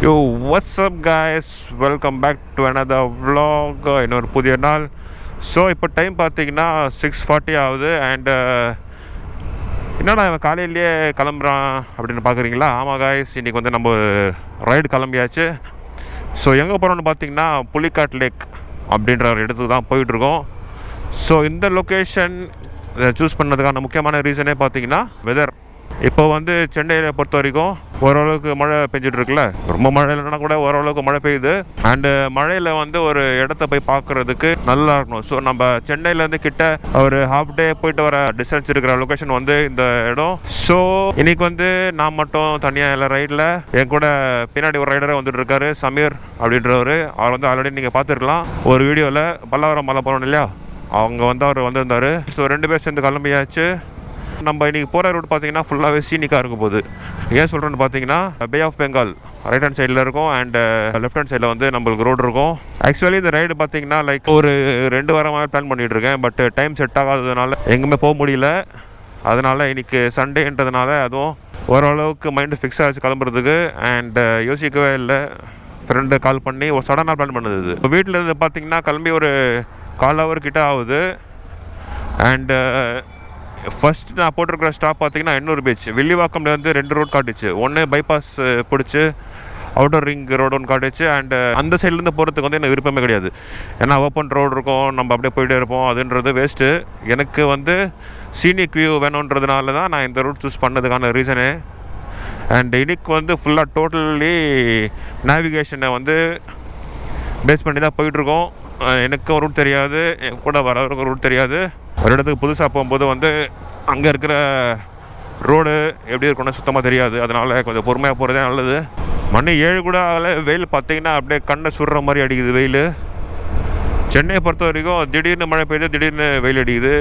Yo, what's up guys? Welcome back to another vlog. இன்னொரு புதிய நாள். ஸோ இப்போ டைம் பார்த்தீங்கன்னா 6:40 ஆகுது. அண்ட் என்னடா இவன் காலையிலேயே கிளம்புறான் அப்படின்னு பார்க்குறீங்களா? ஆமாம் காய்ஸ், இன்றைக்கி வந்து நம்ம ரைடு கிளம்பியாச்சு. ஸோ எங்கே போகிறோன்னு பார்த்தீங்கன்னா புலிக்காட் லேக் அப்படின்ற ஒரு இடத்துக்கு தான் போயிட்டுருக்கோம். ஸோ இந்த லொக்கேஷன் சூஸ் பண்ணதுக்கான முக்கியமான ரீசனே பார்த்தீங்கன்னா வெதர். இப்போ வந்து சென்னையில் பொறுத்த வரைக்கும் ஓரளவுக்கு மழை பெஞ்சிட்ருக்குல்ல, ரொம்ப மழை இல்லைன்னா கூட ஓரளவுக்கு மழை பெய்யுது. அண்டு மழையில் வந்து ஒரு இடத்த போய் பார்க்குறதுக்கு நல்லா இருக்கணும். ஸோ நம்ம சென்னையிலேருந்து கிட்ட ஒரு ஹாஃப் டே போயிட்டு வர டிஸ்டன்ஸ் இருக்கிற லொக்கேஷன் வந்து இந்த இடம். ஸோ இன்னைக்கு வந்து நான் மட்டும் தனியாக இல்லை ரைடில், என் கூட பின்னாடி ஒரு ரைடரே வந்துட்டு இருக்காரு, சமீர் அப்படின்றவர். அவர் வந்து ஆல்ரெடி நீங்கள் பார்த்துருக்கலாம் ஒரு வீடியோவில். பல்லாவரம் மலை போகிறோம் இல்லையா, அவங்க வந்து அவர் வந்திருந்தார். ஸோ 2 பேர் சேர்ந்து கிளம்பியாச்சு. நம்ம இன்றைக்கி போகிற ரூட் பார்த்தீங்கன்னா ஃபுல்லாகவே சீனிக்காக இருக்கும் போது. ஏன் சொல்கிறேன்னு பார்த்தீங்கன்னா bay of Bengal right hand சைடில் இருக்கும் அண்ட் லெஃப்ட் ஹேண்ட் சைடில் வந்து நம்மளுக்கு ரோடு இருக்கும். ஆக்சுவலி இந்த ரைடு பார்த்தீங்கன்னா லைக் ஒரு 2 வாரமாக பிளான் பண்ணிகிட்டு இருக்கேன். பட் டைம் செட் ஆகாததுனால எங்கேயுமே போக முடியல. அதனால் இன்றைக்கி சண்டேன்றதுனால அதுவும் ஓரளவுக்கு மைண்டு ஃபிக்ஸ் ஆகிடுச்சு கிளம்புறதுக்கு. அண்ட் யோசிக்கவே இல்லை, ஃப்ரெண்டு கால் பண்ணி ஒரு சடனாக பிளான் பண்ணுது. இது வீட்டில் இருந்து பார்த்தீங்கன்னா கிளம்பி ஒரு 1/4 ஹவர் கிட்ட ஆகுது. அண்டு ஃபர்ஸ்ட் நான் போட்டிருக்கிற ஸ்டாப் பார்த்தீங்கன்னா எண்ணூர் பீச். வில்லிவாக்கம்லேருந்து 2 ரோட் காட்டுச்சு. ஒன்று பைபாஸ் பிடிச்சி அவுட்டர் ரிங் ரோடு ஒன்று காட்டுச்சு. அண்டு அந்த சைட்லேருந்து போகிறதுக்கு வந்து எனக்கு விருப்பமே கிடையாது. ஏன்னா ஓப்பன் ரோடு இருக்கும், நம்ம அப்படியே போயிட்டே இருப்போம், அதுன்றது வேஸ்ட்டு. எனக்கு வந்து சீனிக் வியூ வேணுன்றதுனால தான் நான் இந்த ரூட் சூஸ் பண்ணதுக்கான ரீசனு. அண்ட் இன்னைக்கு வந்து ஃபுல்லாக டோட்டலி நேவிகேஷனை வந்து பேஸ் பண்ணி தான் போயிட்டுருக்கோம். எனக்கும் ரூட் தெரியாது, என் கூட வரவருக்கும் ரூட் தெரியாது. ஒரு இடத்துக்கு புதுசாக போகும்போது வந்து அங்கே இருக்கிற ரோடு எப்படி இருக்குன்னு சுத்தமாக தெரியாது. அதனால் கொஞ்சம் பொறுமையாக போகிறதே நல்லது. மணி 7 கூட ஆகலை, வெயில் பார்த்தீங்கன்னா அப்படியே கண்ணை சுடுற மாதிரி அடிக்குது வெயில். சென்னையை பொறுத்த வரைக்கும் திடீர்னு மழை பெய்யுது, திடீர்னு வெயில் அடிக்குது.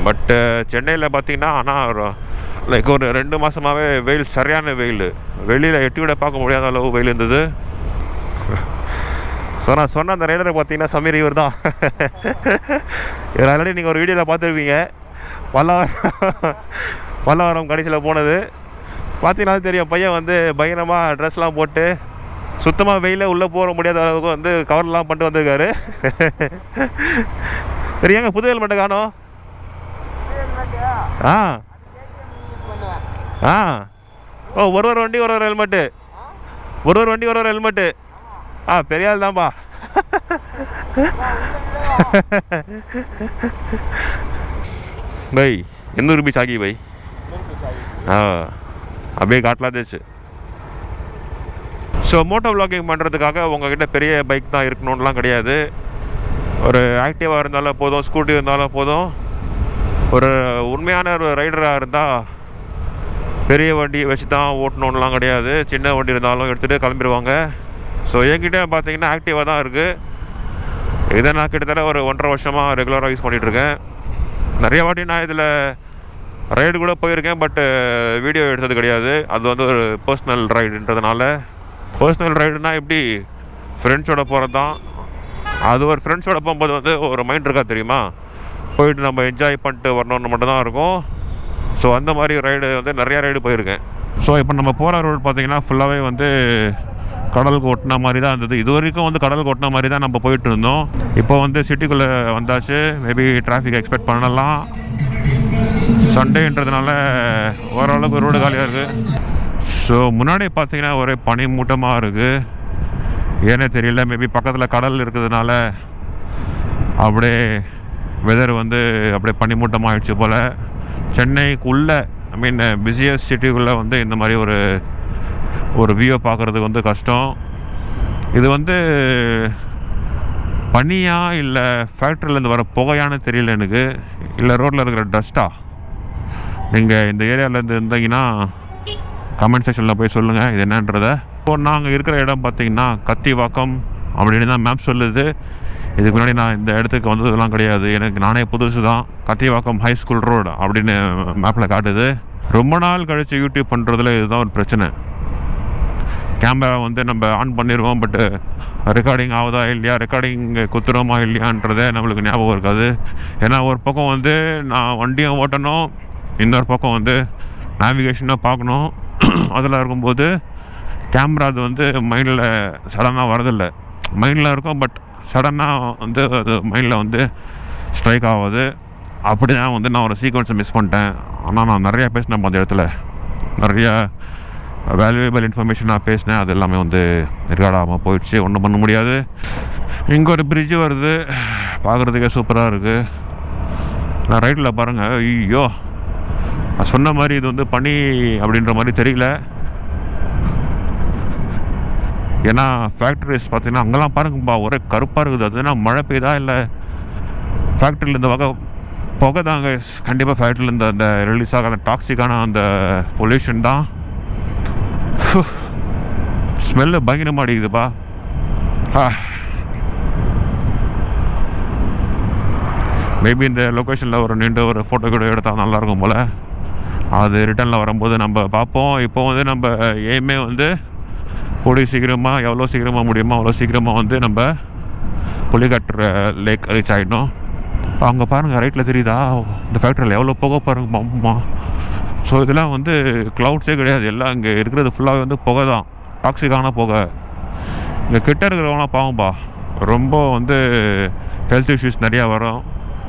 பட்டு சென்னையில் பார்த்தீங்கன்னா ஆனால் லைக் ஒரு 2 மாதமாகவே வெயில், சரியான வெயில். வெளியில் எட்டி விட பார்க்க முடியாத அளவு வெயில் இருந்தது. ஸோ நான் சொன்ன அந்த ரைடரை பார்த்தீங்கன்னா சமீர், இவர் தான். இவர் ஆல்ரெடி நீங்கள் ஒரு வீடியோவில் பார்த்துருப்பீங்க. பல்லாவரம் கடைசியில் போனது பார்த்தீங்கன்னா தெரியும். பையன் வந்து பயங்கரமாக ட்ரெஸ்லாம் போட்டு சுத்தமாக வெயில உள்ளே போக முடியாத அளவுக்கு வந்து கவர்லாம் பண்ணிட்டு வந்திருக்காரு. சரியாங்க, புது ஹெல்மெட்டை காணோம். ஆ ஆ ஓ, ஒரு வண்டி ஒரு ஹெல்மெட்டு, ஒரு வண்டி ஒரு ஹெல்மெட்டு. பெரிய ஆள் தான்ப்பா. பை எண்ணூறு பீச் ஆகி பை. அப்படியே காட்டலாச்சு. ஸோ மோட்டோ விளாகிங் பண்ணுறதுக்காக உங்ககிட்ட பெரிய பைக் தான் இருக்கணும்லாம் கிடையாது. ஒரு ஆக்டிவாக இருந்தாலும் போதும், ஸ்கூட்டி இருந்தாலும் போதும். ஒரு உண்மையான ஒரு ரைடராக இருந்தால் பெரிய வண்டி வச்சு தான் ஓட்டணுன்னெலாம் கிடையாது. சின்ன வண்டி இருந்தாலும் எடுத்துகிட்டு கிளம்பிடுவாங்க. ஸோ என்கிட்ட பார்த்தீங்கன்னா ஆக்டிவாக தான் இருக்குது. இதை நான் கிட்டத்தட்ட ஒரு 1.5 வருஷமாக ரெகுலராக யூஸ் பண்ணிகிட்ருக்கேன். நிறைய வாட்டி நான் இதில் ரைடு கூட போயிருக்கேன், பட்டு வீடியோ எடுத்தது கிடையாது. அது வந்து ஒரு பர்சனல் ரைடுன்றதுனால. பர்சனல் ரைடுனா எப்படி, ஃப்ரெண்ட்ஸோட போகிறது தான். அது ஒரு ஃப்ரெண்ட்ஸோட போகும்போது வந்து ஒரு மைண்ட் இருக்கா தெரியுமா, போயிட்டு நம்ம என்ஜாய் பண்ணிட்டு வரணுன்னு மட்டும்தான் இருக்கும். ஸோ அந்த மாதிரி ரைடு வந்து நிறையா ரைடு போயிருக்கேன். ஸோ இப்போ நம்ம போகிற ரோடு பார்த்திங்கன்னா ஃபுல்லாகவே வந்து கடலுக்கு ஒட்டின மாதிரி தான் இருந்தது. இது வரைக்கும் வந்து கடலுக்கு ஒட்டின மாதிரி தான் நம்ம போயிட்டு இருந்தோம். இப்போ வந்து சிட்டிக்குள்ளே வந்தாச்சு. மேபி டிராஃபிக் எக்ஸ்பெக்ட் பண்ணலாம். சண்டேன்றதுனால ஓரளவுக்கு ரோடு காலியாக இருக்குது. ஸோ முன்னாடி பார்த்தீங்கன்னா ஒரே பனி மூட்டமாக இருக்குது. ஏன்னே தெரியல, மேபி பக்கத்தில் கடல் இருக்கிறதுனால அப்படியே வெதர் வந்து அப்படியே பனி மூட்டமாக ஆகிடுச்சு போல். சென்னைக்குள்ளே ஐ மீன் பிஸியஸ்ட் சிட்டிக்குள்ளே வந்து இந்த மாதிரி ஒரு வியூவை பார்க்குறதுக்கு வந்து கஷ்டம். இது வந்து பனியா இல்லை ஃபேக்ட்ரியிலேருந்து வர புகையானு தெரியல எனக்கு, இல்லை ரோட்டில் இருக்கிற டஸ்ட்டா. நீங்கள் இந்த ஏரியாவிலேருந்து இருந்தீங்கன்னா கமெண்ட் செக்ஷனில் போய் சொல்லுங்கள் இது என்னன்றதை. இப்போ நாங்கள் இருக்கிற இடம் பார்த்திங்கன்னா கத்திவாக்கம் அப்படின்னு தான் மேப் சொல்லுது. இதுக்கு முன்னாடி நான் இந்த இடத்துக்கு வந்ததெல்லாம் கிடையாது, எனக்கு நானே புதுசு தான். கத்திவாக்கம் ஹை ஸ்கூல் ரோடு அப்படின்னு மேப்பில் காட்டுது. ரொம்ப நாள் கழித்து யூடியூப் பண்ணுறதுல இதுதான் ஒரு பிரச்சனை. கேமரா வந்து நம்ம ஆன் பண்ணிடுவோம், பட்டு ரெக்கார்டிங் ஆகுதா இல்லையா, ரெக்கார்டிங் குத்துறோமா இல்லையான்றதே நம்மளுக்கு ஞாபகம் இருக்காது. ஏன்னா ஒரு பக்கம் வந்து நான் வண்டியும் ஓட்டணும், இன்னொரு பக்கம் வந்து நேவிகேஷனாக பார்க்கணும். அதில் இருக்கும்போது கேமரா அது வந்து மைண்டில் சடனாக வரதில்லை. மைண்டில் இருக்கும், பட் சடனாக வந்து அது மைண்டில் வந்து ஸ்ட்ரைக் ஆகுது. அப்படி தான் வந்து நான் ஒரு சீக்வன்ஸை மிஸ் பண்ணிட்டேன். ஆனால் நான் நிறையா பேசினேன் அந்த இடத்துல, நிறையா வேல்யூபிள் இன்ஃபர்மேஷன் நான் பேசினேன். அது எல்லாமே வந்து ரெக்கார்ட் ஆகாமல் போயிடுச்சு. ஒன்றும் பண்ண முடியாது. இங்கே ஒரு பிரிட்ஜு வருது, பார்க்குறதுக்கே சூப்பராக இருக்குது. நான் ரைட்டில் பாருங்கள், ஐயோ நான் சொன்ன மாதிரி இது வந்து பனி அப்படின்ற மாதிரி தெரியல. ஏன்னா ஃபேக்ட்ரிஸ் பார்த்தீங்கன்னா அங்கெல்லாம் பாருங்கப்பா ஒரே கருப்பாக இருக்குது. அதுனா மழை பெய்யுதா இல்லை ஃபேக்ட்ரியில் இந்த வகை புகை தாங்க. கண்டிப்பாக ஃபேக்ட்ரியில் இந்த அந்த ரிலீஸ் ஆகாத டாக்ஸிக்கான அந்த பொல்யூஷன் தான். ஸ்மெல்லு பயங்கரமாக அடிக்குதுப்பா. மேபி இந்த லொக்கேஷனில் ஒரு நின்று ஒரு ஃபோட்டோ கூட எடுத்தால் நல்லாயிருக்கும் போல். அது ரிட்டனில் வரும்போது நம்ம பார்ப்போம். இப்போ வந்து நம்ம எய்மே வந்து கூடிய சீக்கிரமாக எவ்வளோ சீக்கிரமாக முடியுமோ அவ்வளோ சீக்கிரமாக வந்து நம்ம புலிகாட்டு லேக் ரீச் ஆகிடணும். அங்கே பாருங்கள் ரைட்டில் தெரியுதா இந்த ஃபேக்ட்ரியில் எவ்வளோ புகை பாருங்க அம்மா. ஸோ இதெல்லாம் வந்து க்ளவுட்ஸே கிடையாது, எல்லாம் இங்கே இருக்கிறது ஃபுல்லாகவே வந்து புகை தான், டாக்ஸிக்கான புகை. இங்கே கிட்ட இருக்கிறவங்களாம் பாவம்பா, ரொம்ப வந்து ஹெல்த் இஷ்யூஸ் நிறையா வரும்.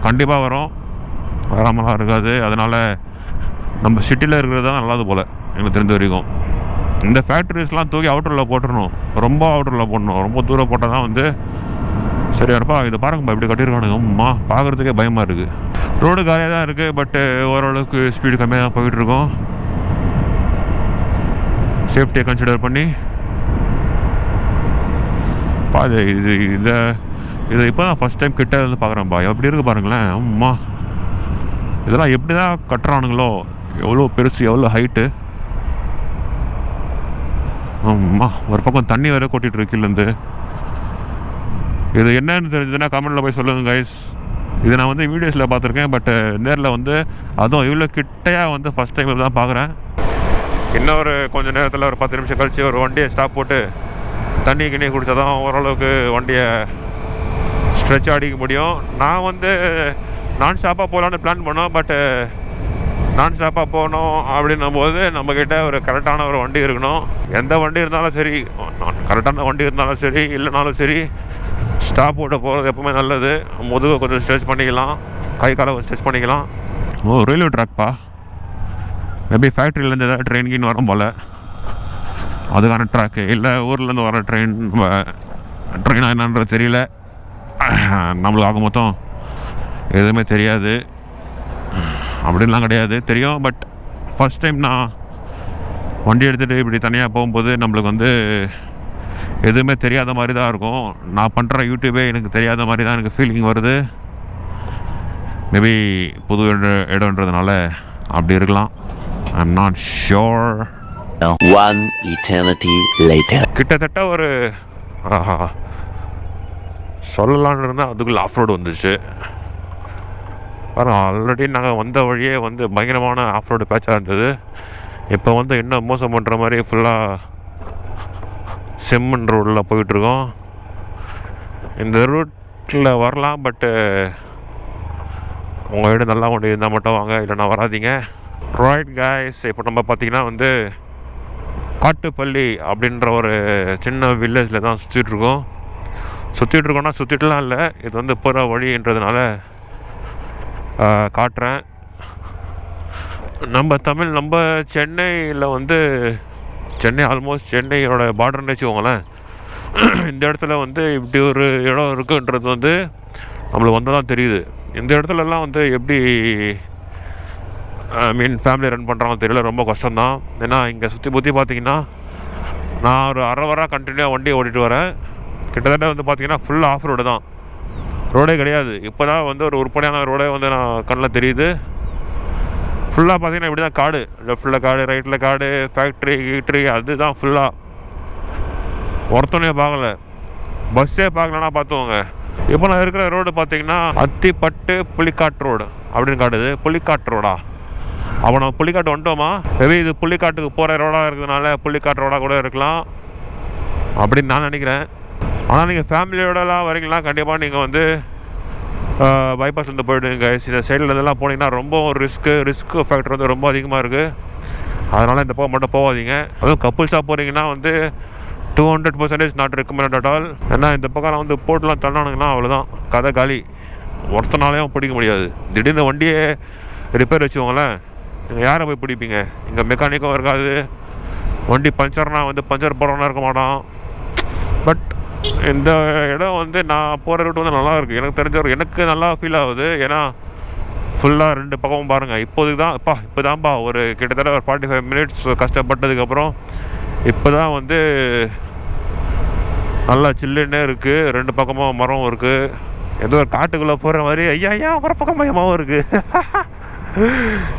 கண்டிப்பாக வரும், வராமலாம் இருக்காது. அதனால் நம்ம சிட்டியில் இருக்கிறது தான் நல்லது போல் எனக்கு தெரிஞ்ச வரைக்கும். இந்த ஃபேக்ட்ரிஸ்லாம் தூக்கி அவுட்டரில் போட்டுடணும், ரொம்ப அவுட்டரில் போடணும். ரொம்ப தூரம் போட்டால் தான் வந்து சரியா இருப்பா. இதை பாருங்கப்பா இப்படி கட்டியிருக்கானுங்க. அம்மா பார்க்குறதுக்கே பயமாக இருக்குது. ரோடு காலியாக தான் இருக்குது, பட்டு ஓரளவுக்கு ஸ்பீடு கம்மியாக தான் போயிட்டுருக்கோம். சேஃப்டியை கன்சிடர் பண்ணி பாது இதை இப்போ தான் ஃபஸ்ட் டைம் கிட்ட வந்து பார்க்குறேன்ப்பா. எப்படி இருக்குது பாருங்களேன். அம்மா இதெல்லாம் எப்படி தான் கட்டுறானுங்களோ, எவ்வளோ பெருசு, எவ்வளோ ஹைட்டு. அம்மா ஒரு பக்கம் தண்ணி வேறு கொட்டிகிட்டு இருக்குலேருந்து. இது என்னன்னு தெரிஞ்சதுன்னா கமெண்டில் போய் சொல்லுங்கள் கைஸ். இது நான் வந்து வீடியோஸில் பார்த்துருக்கேன், பட் நேரில் வந்து அதுவும் இவ்வளோ கிட்டையாக வந்து ஃபஸ்ட் டைம் தான் பார்க்குறேன். இன்னொரு கொஞ்சம் நேரத்தில் ஒரு 10 நிமிஷம் கழித்து ஒரு வண்டியை ஸ்டாப் போட்டு தண்ணி கிண்ணி குடித்தா தான் ஓரளவுக்கு வண்டியை ஸ்ட்ரெச் அடிக்க முடியும். நான் வந்து நான் ஸ்டாப்பாக போகலான்னு பிளான் பண்ணோம், பட்டு நான் ஸ்டாப்பாக போகணும் அப்படின்னும் போது நம்மக்கிட்ட ஒரு கரெக்டான ஒரு வண்டி இருக்கணும். எந்த வண்டி இருந்தாலும் சரி, கரெக்டான வண்டி இருந்தாலும் சரி இல்லைனாலும் சரி, ஸ்டாப் போட்டு போகிறது எப்பவுமே நல்லது. முதுகை கொஞ்சம் ஸ்ட்ரெச் பண்ணிக்கலாம், கை காலை ஸ்ட்ரெச் பண்ணிக்கலாம். ஓ ரயில்வே ட்ராக்ப்பா. மேபி ஃபேக்ட்ரியிலேருந்து ஏதாவது ட்ரெயின் கீன் வரும் போல், அதுக்கான ட்ராக்கு. இல்லை ஊர்லேருந்து வர ட்ரெயினாக என்னன்றது தெரியல. நம்மளுக்கு ஆக மொத்தம் எதுவுமே தெரியாது அப்படின்லாம் கிடையாது, தெரியும். பட் ஃபஸ்ட் டைம் நான் வண்டி எடுத்துகிட்டு இப்படி தனியாக போகும்போது நம்மளுக்கு வந்து எதுவுமே தெரியாத மாதிரி தான் இருக்கும். நான் பண்ணுற யூடியூபே எனக்கு தெரியாத மாதிரி தான் எனக்கு ஃபீலிங் வருது. மேபி புது இடம்ன்றதுனால அப்படி இருக்கலாம். I'm not sure. One eternity later. கிட்டத்தட்ட ஒரு சொல்லலான்னு இருந்தால் அதுக்குள்ளே ஆஃப் ரோடு வந்துச்சு. ஆல்ரெடி நாங்கள் வந்த வழியே வந்து பயங்கரமான ஆஃப் ரோடு பேட்சாக இருந்தது. இப்போ வந்து இன்னும் மோசம் பண்ணுற மாதிரி ஃபுல்லாக செம்மண் ரோடில் போயிட்டுருக்கோம். இந்த ரூட்டில் வரலாம், பட்டு உங்கள் வீடு நல்லா கொண்டு இருந்தால் மட்டும் வாங்க, இல்லைனா வராதிங்க. ரைட் கைஸ், இப்போ நம்ம பார்த்திங்கன்னா வந்து காட்டுப்பள்ளி அப்படின்ற ஒரு சின்ன வில்லேஜில் தான் சுற்றிட்டுருக்கோம். சுற்றிட்டுலாம் இல்லை, இது வந்து புற வழின்றதுனால காட்டுறேன். நம்ம சென்னையில் வந்து சென்னை ஆல்மோஸ்ட் சென்னையோட பார்டர்னு வச்சுக்கோங்களேன். இந்த இடத்துல வந்து இப்படி ஒரு இடம் இருக்குன்றது வந்து நம்மளுக்கு வந்து தான் தெரியுது. இந்த இடத்துலலாம் வந்து எப்படி ஃபேமிலி ரன் பண்ணுறாங்க தெரியல, ரொம்ப கஷ்டம்தான். ஏன்னா இங்கே சுற்றி பார்த்திங்கன்னா நான் ஒரு அரை வாரம் கண்டினியூவாக வண்டியை ஓட்டிகிட்டு வரேன். கிட்டத்தட்ட வந்து பார்த்திங்கன்னா ஃபுல் ஆஃப் ரோடு தான், ரோடே கிடையாது. இப்போ தான் வந்து ஒரு உருப்படியான ரோடே வந்து நான் கண்ணில் தெரியுது. ஃபுல்லாக பார்த்திங்கன்னா இப்படி தான் காடு, லெஃப்டில் காடு, ரைட்டில் காடு, ஃபேக்ட்ரி அதுதான் ஃபுல்லாக. ஒருத்தனே பார்க்கல, பஸ்ஸே பார்க்கலன்னா பார்த்துவோங்க. இப்போ நான் இருக்கிற ரோடு பார்த்திங்கன்னா அத்திப்பட்டு புலிக்காட்டு ரோடு அப்படின்னு காட்டுது. புலிக்காட்டு ரோடா? அப்போ நம்ம புலிக்காட்டு வந்துட்டோமா? மேபி இது புலிக்காட்டுக்கு போகிற ரோடாக இருக்கிறதுனால புலிக்காட்டு ரோடாக கூட இருக்கலாம் அப்படின்னு நான் நினைக்கிறேன். ஆனால் நீங்கள் ஃபேமிலியோடலாம் வரீங்களா, கண்டிப்பாக நீங்கள் வந்து பைபாஸ் வந்து போய்டுங்க. இந்த சைடில் இதெல்லாம் போனீங்கன்னா ரொம்ப ரிஸ்க்கு ஃபேக்டர் வந்து ரொம்ப அதிகமாக இருக்குது. அதனால் இந்த பக்கம் மட்டும் போகாதீங்க. அதுவும் கப்புள்ஸாக போகிறீங்கன்னா வந்து 200% நாட் ரெக்கமெண்டட் அட் ஆல். ஏன்னா இந்த பக்கம் வந்து போட்டுலாம் தள்ளானுங்கன்னா அவ்வளோதான், கதை காலி. ஒருத்தனாலையும் பிடிக்க முடியாது. திடீர்னு வண்டியே ரிப்பேர் வச்சுக்கோங்களேன், நீங்கள் யாரை போய் பிடிப்பீங்க? இங்கே மெக்கானிக்கும் இருக்காது, வண்டி பஞ்சர்னா வந்து பஞ்சர் போடுறவனா இருக்க மாட்டான். பட் இந்த இடம் வந்து நான் போகிற ரூட் வந்து நல்லா இருக்குது. எனக்கு தெரிஞ்ச எனக்கு நல்லா ஃபீல் ஆகுது. ஏன்னா ஃபுல்லாக 2 பக்கமும் பாருங்கள். இப்போதுக்கு தான் இப்போ தான்ப்பா ஒரு கிட்டத்தட்ட ஒரு 45 மினிட்ஸ் கஷ்டப்பட்டதுக்கப்புறம் இப்போ தான் வந்து நல்லா சில்லுன்னே இருக்குது. 2 பக்கமும் மரம் இருக்குது. ஏதோ ஒரு காட்டுக்குள்ளே போகிற மாதிரி ஐயா அப்புற பக்கம் பயமாகவும் இருக்குது.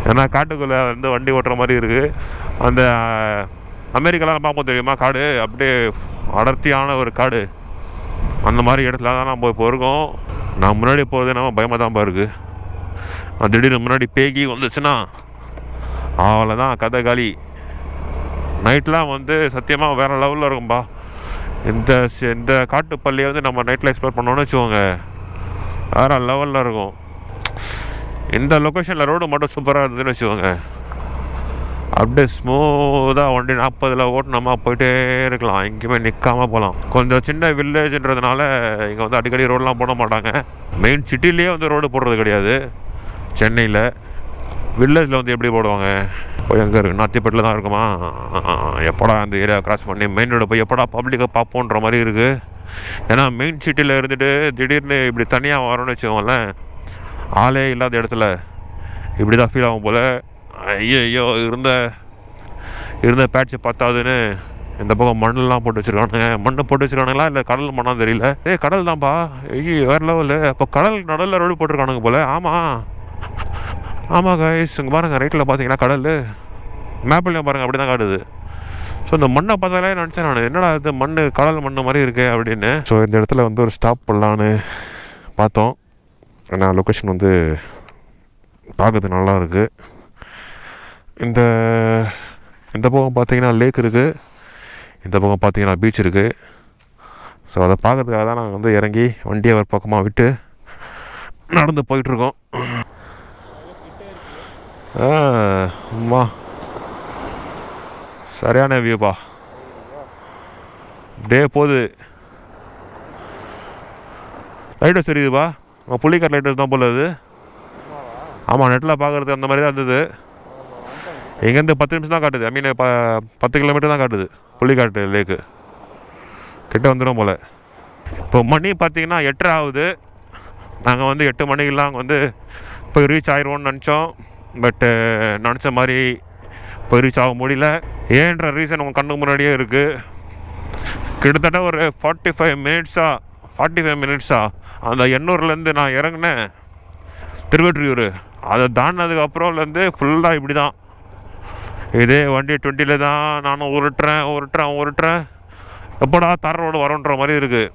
ஏன்னா காட்டுக்குள்ளே வந்து வண்டி ஓட்டுற மாதிரி இருக்குது. அந்த அமெரிக்காலாம் பார்ப்போம் தெரியுமா, காடு அப்படியே அடர்த்தியான ஒரு காடு, அந்த மாதிரி இடத்துல தான் நம்ம இப்போ இருக்கோம். நான் முன்னாடி போகிறது நம்ம பயமாக தான்ப்பா இருக்குது. திடீர்னு முன்னாடி பேகி வந்துச்சுன்னா அவ்வளோதான், கதை காலி. நைட்லாம் வந்து சத்தியமாக வேறு லெவலில் இருக்கும்பா. இந்த காட்டுப்பள்ளியை வந்து நம்ம நைட்டில் எக்ஸ்ப்ளோர் பண்ணோன்னு வச்சுக்கோங்க, வேறு லெவலில் இருக்கும். இந்த லொக்கேஷனில் ரோடு மட்டும் சூப்பராக இருந்ததுன்னு வச்சுக்கோங்க, அப்படியே ஸ்மூத்தாக வண்டி 40 ஓட்டுனமா போயிட்டே இருக்கலாம், எங்கேயுமே நிற்காமல் போகலாம். கொஞ்சம் சின்ன வில்லேஜ்ன்றதுனால இங்கே வந்து அடிக்கடி ரோடெலாம் போட மாட்டாங்க. மெயின் சிட்டிலேயே வந்து ரோடு போடுறது கிடையாது. சென்னையில் வில்லேஜில் வந்து எப்படி போடுவாங்க? போய் எங்கே இருக்குது? நாத்திப்பேட்டில் தான் இருக்குமா? எப்படா அந்த ஏரியா கிராஸ் பண்ணி மெயின் ரோடு போய் எப்படா பப்ளிக்காக பார்ப்போன்ற மாதிரி இருக்குது. ஏன்னா மெயின் சிட்டியில் இருந்துட்டு திடீர்னு இப்படி தனியாக வரோன்னு வச்சுக்கோங்களேன், ஆளே இல்லாத இடத்துல இப்படி தான் ஃபீல் ஆகும் போல். ஐயோ இருந்த பேட்சை பார்த்தாதுன்னு இந்த பக்கம் மண்ணெலாம் போட்டு வச்சுருக்கானுங்க. மண்ணை போட்டு வச்சுருக்கானுங்களா இல்லை கடல் மண்ணான்னு தெரியல. கடல் தான்ப்பா. வேறு லெவலு. அப்போ கடல் நடுவில் ரோடு போட்டிருக்கானுங்க போல். ஆமாம் கைஸ், இங்கே பாருங்கள் ரைட்டில் பார்த்தீங்கன்னா கடல், மேப்லையும் பாருங்கள் அப்படி தான் காட்டுது. ஸோ இந்த மண்ணை பார்த்தாலே நினச்சேன் நான், என்னடா இது மண் கடல் மண் மாதிரி இருக்கு அப்படின்னு. ஸோ இந்த இடத்துல வந்து ஒரு ஸ்டாப் பண்ணலான்னு பார்த்தோம். ஏன்னா லொக்கேஷன் வந்து பார்க்கறது நல்லா இருக்குது. இந்த பக்கம் பார்த்தீங்கன்னா லேக் இருக்குது, இந்த பக்கம் பார்த்தீங்கன்னா பீச் இருக்குது. ஸோ அதை பார்க்கறதுக்காக தான் நாங்கள் வந்து இறங்கி வண்டியை ஒரு பக்கமாக விட்டு நடந்து போயிட்டுருக்கோம். அம்மா சரியான வியூப்பா, அப்படியே போகுது. லைட் தெரியுதுப்பா, புள்ளிக்காட் லைட் தான் போல அது. ஆமாம், நெட்டில் பார்க்குறது அந்த மாதிரி தான் இருந்தது. இங்கேருந்து 10 நிமிஷம் தான் காட்டுது. ஐ மீன் 10 கிலோமீட்டர் தான் காட்டுது புள்ளிக்காட்டு லேக்கு. கிட்ட வந்துடும் போல். இப்போ மணி பார்த்தீங்கன்னா 8:30 ஆகுது. நாங்கள் வந்து 8 மணிக்கெலாம் அங்கே வந்து போய் ரீச் ஆயிடுவோம்னு நினச்சோம். பட்டு நினச்ச மாதிரி போய் ரீச் ஆக முடியல. ஏன்ற ரீசன் உங்கள் கண்ணுக்கு முன்னாடியே இருக்குது. கிட்டத்தட்ட ஒரு 45 மினிட்ஸா அந்த எண்ணூர்லேருந்து நான் இறங்கினேன் திருவெற்றியூர். அதை தாண்டினதுக்கப்புறம்லேருந்து ஃபுல்லாக இப்படி தான். இதே வண்டி 20ல் தான் நானும் உருட்டுறேன். எப்படா தர ரோடு வரோன்ற மாதிரி இருக்குது.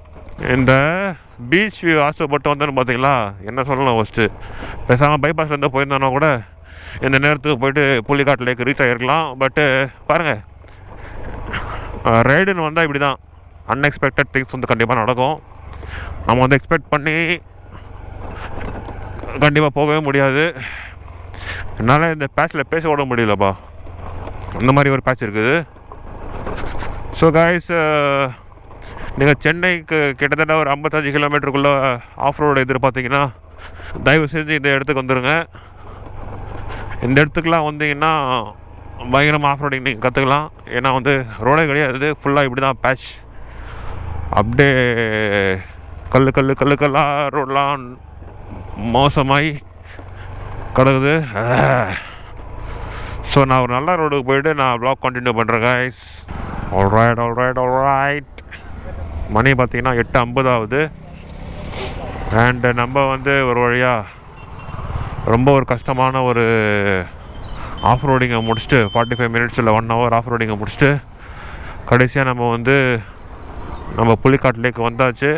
இந்த பீச் வியூ ஆசைப்பட்டு வந்தேன்னு பார்த்தீங்களா, என்ன சொல்லலாம், ஃபஸ்ட்டு பேசாமல் பைபாஸ்லேருந்து போயிருந்தோன்னா கூட இந்த நேரத்துக்கு போய்ட்டு புள்ளிக்காட்டு லேக் ரீச் ஆகிருக்கலாம். பட்டு பாருங்கள், ரைடுன்னு வந்தால் இப்படி தான், அன்எக்ஸ்பெக்டட் திங்ஸ் வந்து கண்டிப்பாக நடக்கும். நம்ம வந்து எக்ஸ்பெக்ட் பண்ணி கண்டிப்பாக போகவே முடியாது. என்னால் இந்த பேட்சில் பேச விட முடியலப்பா, அந்த மாதிரி ஒரு பேட்ச் இருக்குது. ஸோ காய்ஸ், நீங்கள் சென்னைக்கு கிட்டத்தட்ட ஒரு 55 கிலோமீட்டருக்குள்ளே ஆஃப் ரோடு எதிர்பார்த்தீங்கன்னா தயவு செஞ்சு இந்த இடத்துக்கு வந்துடுங்க. இந்த இடத்துக்குலாம் வந்தீங்கன்னா பயங்கரமாக ஆஃப் ரோடிங் நீங்கள் கற்றுக்கலாம். ஏன்னா வந்து ரோடே கிடையாது, ஃபுல்லாக இப்படி தான் பேட்ச். அப்படியே கல்லாக ரோடெலாம் மோசமாகி கிடக்குது. ஸோ நான் ஒரு நல்ல ரோடுக்கு போய்ட்டு நான் வ்ளாக் கண்டினியூ பண்ணுறேன் guys. ஆல்ரைட். மணி பார்த்தீங்கன்னா 8:50 ஆகுது. அண்டு நம்ம வந்து ஒரு வழியாக ரொம்ப ஒரு கஷ்டமான ஒரு ஆஃப் ரோடிங்கை முடிச்சுட்டு 45 மினிட்ஸ் இல்லை 1 ஹவர் ஆஃப் ரோடிங்கை முடிச்சுட்டு கடைசியாக நம்ம புள்ளிக்காட்டு லேக் வந்தாச்சு.